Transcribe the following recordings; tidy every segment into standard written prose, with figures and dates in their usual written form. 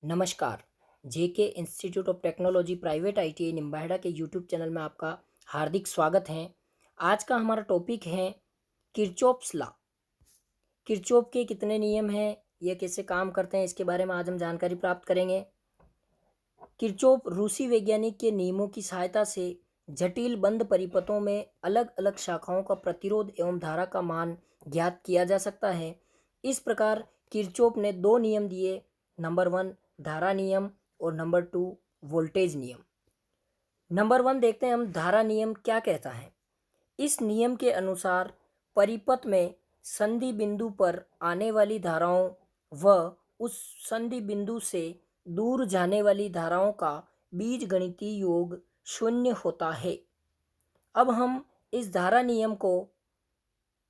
नमस्कार। JK institute of technology private ITI Nimbahera के YouTube channel में आपका हार्दिक स्वागत है। आज का हमारा टॉपिक है किरचॉफ्स लॉ। किरचॉफ के कितने नियम हैं, ये कैसे काम करते हैं, इसके बारे में आज हम जानकारी प्राप्त करेंगे। किरचॉफ रूसी वैज्ञानिक के नियमों की सहायता से जटिल बंद परिपथों में अलग अलग शाखाओं का प्रतिरोध एवं धारा का मान ज्ञात किया जा सकता है। इस प्रकार किरचॉफ ने दो नियम दिए, नंबर 1 धारा नियम और नंबर 2 वोल्टेज नियम। नंबर 1 देखते हैं हम, धारा नियम क्या कहता है। इस नियम के अनुसार परिपथ में संधि बिंदु पर आने वाली धाराओं व उस संधि बिंदु से दूर जाने वाली धाराओं का बीजगणितीय योग शून्य होता है। अब हम इस धारा नियम को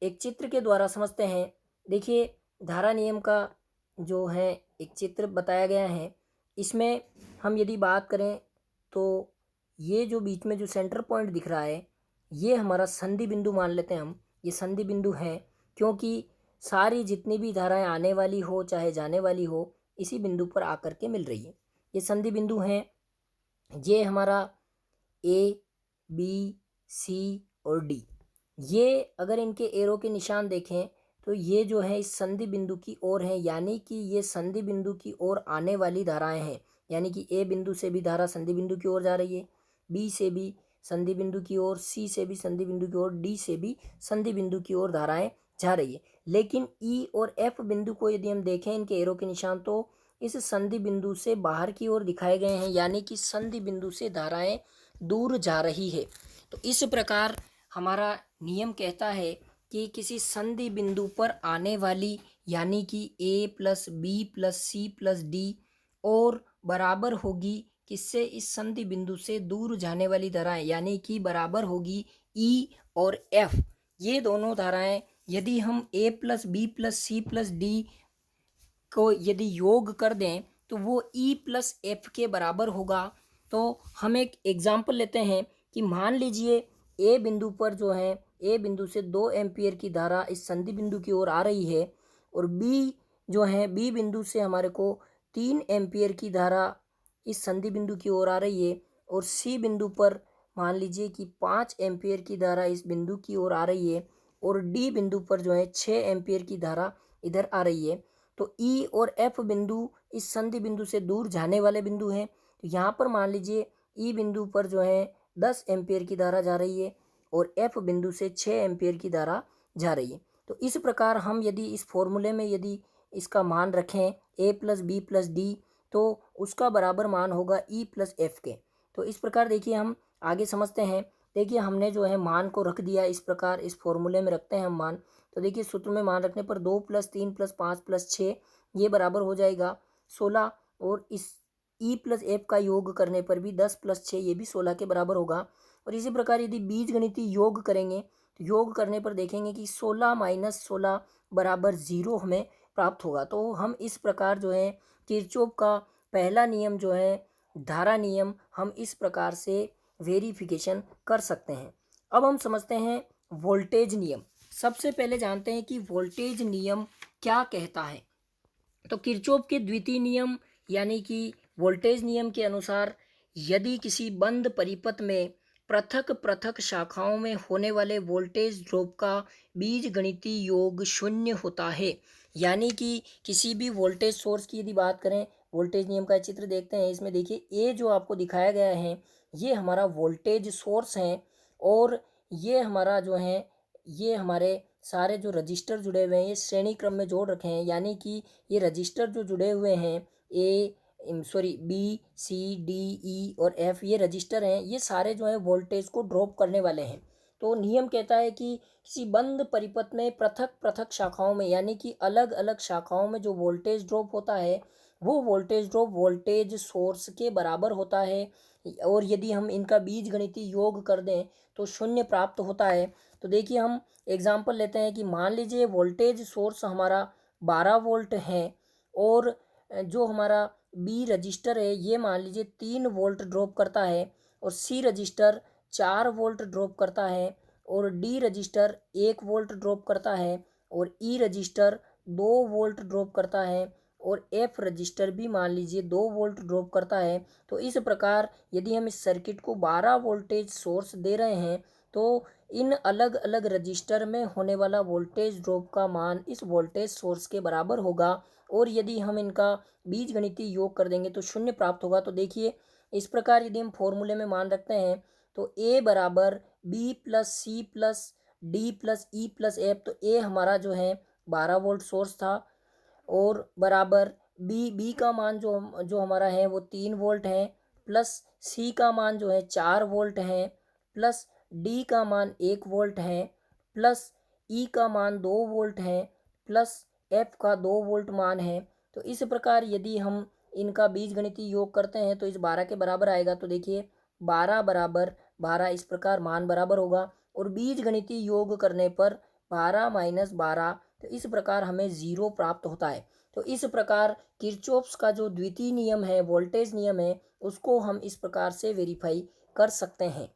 एक चित्र के द्वारा समझते हैं। देखिए, धारा नियम का जो है एक चित्र बताया गया है। इसमें हम यदि बात करें तो ये जो बीच में जो सेंटर पॉइंट दिख रहा है, ये हमारा संधि बिंदु मान लेते हैं हम। ये संधि बिंदु है क्योंकि सारी जितनी भी धाराएं आने वाली हो चाहे जाने वाली हो, इसी बिंदु पर आकर के मिल रही है। ये संधि बिंदु हैं। ये हमारा ए, बी, सी और डी। ये अगर इनके एरो के निशान देखें तो ये जो है इस संधि बिंदु की ओर है, यानी कि ये संधि बिंदु की ओर आने वाली धाराएं हैं। यानी कि ए बिंदु से भी धारा संधि बिंदु की ओर जा रही है, बी से भी संधि बिंदु की ओर, सी से भी संधि बिंदु की ओर, डी से भी संधि बिंदु की ओर धाराएं जा रही है। लेकिन ई और एफ बिंदु को यदि हम देखें इनके एरो के निशान, तो इस संधि बिंदु से बाहर की ओर दिखाए गए हैं, यानी कि संधि बिंदु से धाराएं दूर जा रही है। तो इस प्रकार हमारा नियम कहता है कि किसी संधि बिंदु पर आने वाली, यानी कि A plus B plus C plus D और बराबर होगी किससे, इस संधि बिंदु से दूर जाने वाली धाराएं, यानी कि बराबर होगी ई और एफ। ये दोनों धाराएं यदि हम A plus B plus C plus D को यदि योग कर दें तो वो ई प्लस एफ के बराबर होगा। तो हम एक एग्जाम्पल लेते हैं कि मान लीजिए ए बिंदु पर जो है, ए बिंदु से 2 एम्पियर की धारा इस संधि बिंदु की ओर आ रही है और बी जो है, बी बिंदु से हमारे को 3 एम्पियर की धारा इस संधि बिंदु की ओर आ रही है और सी बिंदु पर मान लीजिए कि 5 एम्पियर की धारा इस बिंदु की ओर आ रही है और डी बिंदु पर जो है 6 एम्पियर की धारा इधर आ रही है। तो ई और एफ बिंदु इस संधि बिंदु से दूर जाने वाले बिंदु हैं। तो यहाँ पर मान लीजिए ई बिंदु पर जो है 10 एम्पियर की धारा जा रही है और एफ बिंदु से 6 एम्पियर की धारा जा रही है। तो इस प्रकार हम यदि इस फॉर्मूले में यदि इसका मान रखें ए प्लस बी प्लस डी, तो उसका बराबर मान होगा ई प्लस एफ के। तो इस प्रकार देखिए हम आगे समझते हैं। देखिए हमने जो है मान को रख दिया इस प्रकार, इस फॉर्मूले में रखते हैं हम मान। तो देखिए सूत्र में मान रखने पर 2 प्लस 3 प्लस 5 प्लस 6 ये बराबर हो जाएगा 16 और इस ई प्लस एफ का योग करने पर भी 10 प्लस 6 ये भी 16 के बराबर होगा। और इसी प्रकार यदि बीजगणितीय योग करेंगे तो योग करने पर देखेंगे कि 16 माइनस 16 बराबर 0 हमें प्राप्त होगा। तो हम इस प्रकार जो है किरचॉफ का पहला नियम जो है धारा नियम, हम इस प्रकार से वेरिफिकेशन कर सकते हैं। अब हम समझते हैं वोल्टेज नियम। सबसे पहले जानते हैं कि वोल्टेज नियम क्या कहता है। तो किरचॉफ के द्वितीय नियम यानी कि वोल्टेज नियम के अनुसार यदि किसी बंद परिपथ में पृथक पृथक शाखाओं में होने वाले वोल्टेज ड्रॉप का बीजगणितीय योग शून्य होता है, यानी कि किसी भी वोल्टेज सोर्स की यदि बात करें, वोल्टेज नियम का चित्र देखते हैं। इसमें देखिए ये जो आपको दिखाया गया है ये हमारा वोल्टेज सोर्स है और ये हमारा जो है, ये हमारे सारे जो रजिस्टर जुड़े हुए हैं ये श्रेणी क्रम में जोड़ रखे हैं, यानी कि ये रजिस्टर जो जुड़े हुए हैं बी सी डी ई और एफ, ये रजिस्टर हैं, ये सारे जो है वोल्टेज को ड्रॉप करने वाले हैं। तो नियम कहता है कि किसी बंद परिपथ में पृथक पृथक शाखाओं में, यानी कि अलग अलग शाखाओं में जो वोल्टेज ड्रॉप होता है वो वोल्टेज ड्रॉप वोल्टेज सोर्स के बराबर होता है और यदि हम इनका बीजगणितीय योग कर दें तो शून्य प्राप्त होता है। तो देखिए हम एग्जाम्पल लेते हैं कि मान लीजिए वोल्टेज सोर्स हमारा 12 वोल्ट है और जो हमारा बी रजिस्टर है ये मान लीजिए 3 वोल्ट ड्रॉप करता है और सी रजिस्टर 4 वोल्ट ड्रॉप करता है और डी रजिस्टर 1 वोल्ट ड्रॉप करता है और ई रजिस्टर 2 वोल्ट ड्रॉप करता है और एफ रजिस्टर भी मान लीजिए 2 वोल्ट ड्रॉप करता है। तो इस प्रकार यदि हम इस सर्किट को 12 वोल्टेज सोर्स दे रहे हैं तो इन अलग अलग रजिस्टर में होने वाला वोल्टेज ड्रॉप का मान इस वोल्टेज सोर्स के बराबर होगा। और यदि हम इनका बीजगणितीय योग कर देंगे तो शून्य प्राप्त होगा। तो देखिए इस प्रकार यदि हम फॉर्मूले में मान रखते हैं तो ए बराबर B plus C plus D plus E plus F. तो ए हमारा जो है 12 वोल्ट सोर्स था और बराबर बी का मान जो हमारा है वो 3 वोल्ट है, प्लस सी का मान जो है 4 वोल्ट है, प्लस डी का मान 1 वोल्ट है, प्लस ई का मान 2 वोल्ट है, प्लस एफ का 2 वोल्ट मान है। तो इस प्रकार यदि हम इनका बीजगणितीय योग करते हैं तो इस 12 के बराबर आएगा। तो देखिए 12 बराबर 12 इस प्रकार मान बराबर होगा और बीजगणितीय योग करने पर 12 माइनस 12 तो इस प्रकार हमें 0 प्राप्त होता है। तो इस प्रकार किरचॉफ्स का जो द्वितीय नियम है, वोल्टेज नियम है, उसको हम इस प्रकार से वेरीफाई कर सकते हैं।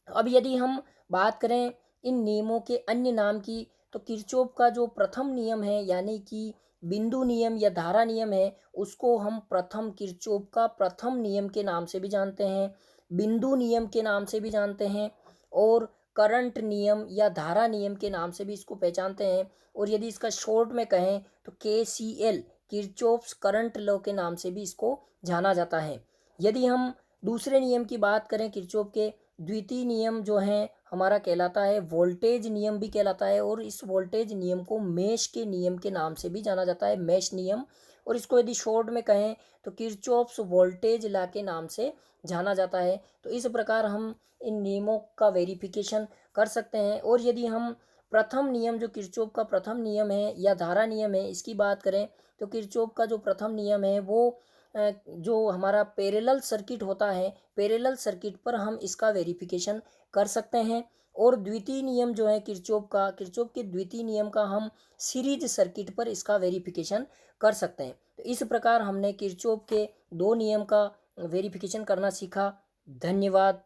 अब यदि हम बात करें इन नियमों के अन्य नाम की तो किरचॉफ का जो प्रथम नियम है यानी कि बिंदु नियम या धारा नियम है उसको हम प्रथम किरचॉफ का प्रथम नियम के नाम से भी जानते हैं, बिंदु नियम के नाम से भी जानते हैं और करंट नियम या धारा नियम के नाम से भी इसको पहचानते हैं। और यदि इसका शॉर्ट में कहें तो KCL किरचॉफ्स करंट लॉ के नाम से भी इसको जाना जाता है। यदि हम दूसरे नियम की बात करें किरचॉफ के, द्वितीय नियम जो है हमारा कहलाता है वोल्टेज नियम भी कहलाता है और इस वोल्टेज नियम को मेश के नियम के नाम से भी जाना जाता है, मेश नियम। और इसको यदि शॉर्ट में कहें तो किरचॉफ्स वोल्टेज लॉ के नाम से जाना जाता है। तो इस प्रकार हम इन नियमों का वेरिफिकेशन कर सकते हैं। और यदि हम प्रथम नियम जो किरचॉफ का प्रथम नियम है या धारा नियम है इसकी बात करें तो किरचॉफ का जो प्रथम नियम है वो जो हमारा पैरेलल सर्किट होता है, पैरेलल सर्किट पर हम इसका वेरिफिकेशन कर सकते हैं। और द्वितीय नियम जो है किरचॉफ के द्वितीय नियम का हम सीरीज सर्किट पर इसका वेरिफिकेशन कर सकते हैं। तो इस प्रकार हमने किरचॉफ के 2 नियम का वेरिफिकेशन करना सीखा। धन्यवाद।